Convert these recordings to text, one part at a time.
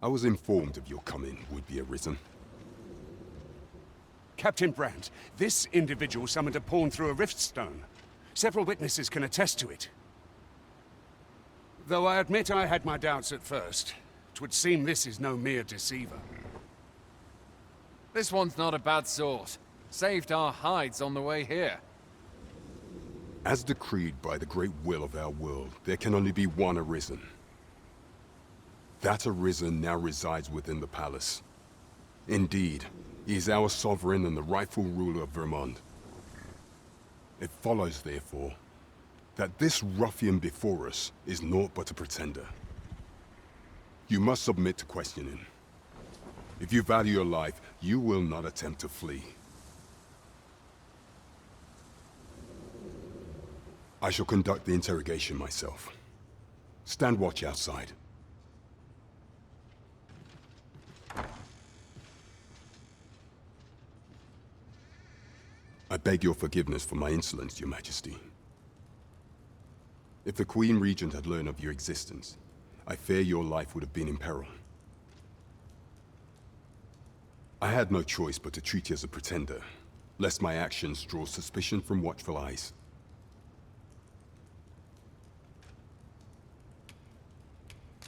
I was informed of your coming, would-be Arisen. Captain Brandt, this individual summoned a pawn through a rift stone. Several witnesses can attest to it. Though I admit I had my doubts at first. 'Twould seem this is no mere deceiver. This one's not a bad sort. Saved our hides on the way here. As decreed by the great will of our world, there can only be one Arisen. That Arisen now resides within the palace. Indeed, he is our sovereign and the rightful ruler of Vermont. It follows, therefore, that this ruffian before us is naught but a pretender. You must submit to questioning. If you value your life, you will not attempt to flee. I shall conduct the interrogation myself. Stand watch outside. I beg your forgiveness for my insolence, Your Majesty. If the Queen Regent had learned of your existence, I fear your life would have been in peril. I had no choice but to treat you as a pretender, lest my actions draw suspicion from watchful eyes.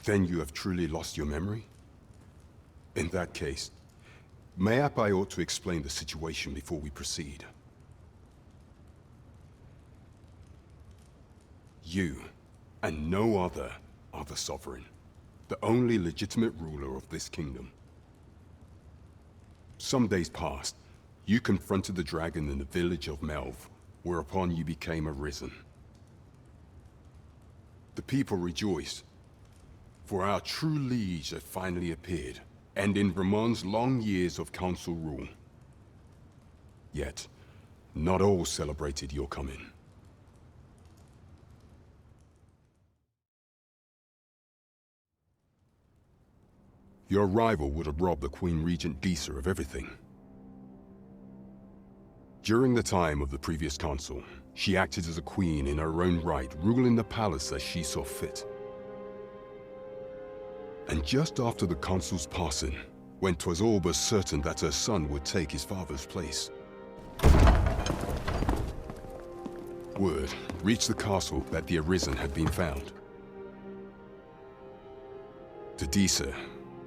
Then you have truly lost your memory? In that case, mayhap I ought to explain the situation before we proceed. You, and no other, are the Sovereign, the only legitimate ruler of this kingdom. Some days past, you confronted the dragon in the village of Melv, whereupon you became Arisen. The people rejoiced, for our true liege had finally appeared, ending Vermont's long years of council rule. Yet, not all celebrated your coming. Your arrival would have robbed the Queen Regent Disa of everything. During the time of the previous council, she acted as a queen in her own right, ruling the palace as she saw fit. And just after the council's passing, when 'twas all but certain that her son would take his father's place, word reached the castle that the Arisen had been found. To Disa,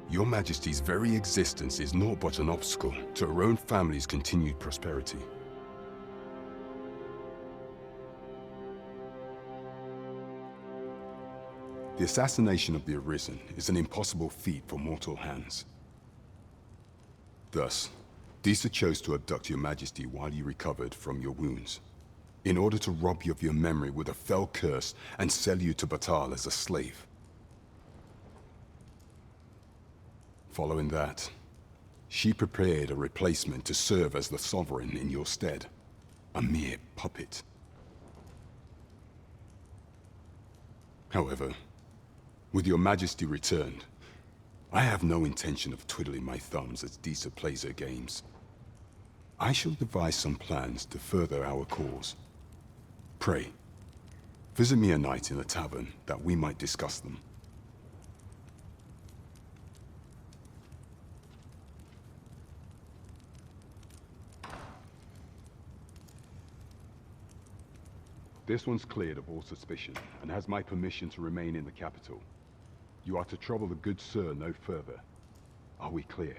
Your Majesty's very existence is naught but an obstacle to her own family's continued prosperity. The assassination of the Arisen is an impossible feat for mortal hands. Thus, Disa chose to abduct Your Majesty while you recovered from your wounds, in order to rob you of your memory with a fell curse and sell you to Batal as a slave. Following that, she prepared a replacement to serve as the Sovereign in your stead, a mere puppet. However, with Your Majesty returned, I have no intention of twiddling my thumbs as Disa plays her games. I shall devise some plans to further our cause. Pray, visit me a night in a tavern that we might discuss them. This one's cleared of all suspicion, and has my permission to remain in the capital. You are to trouble the good sir no further. Are we clear?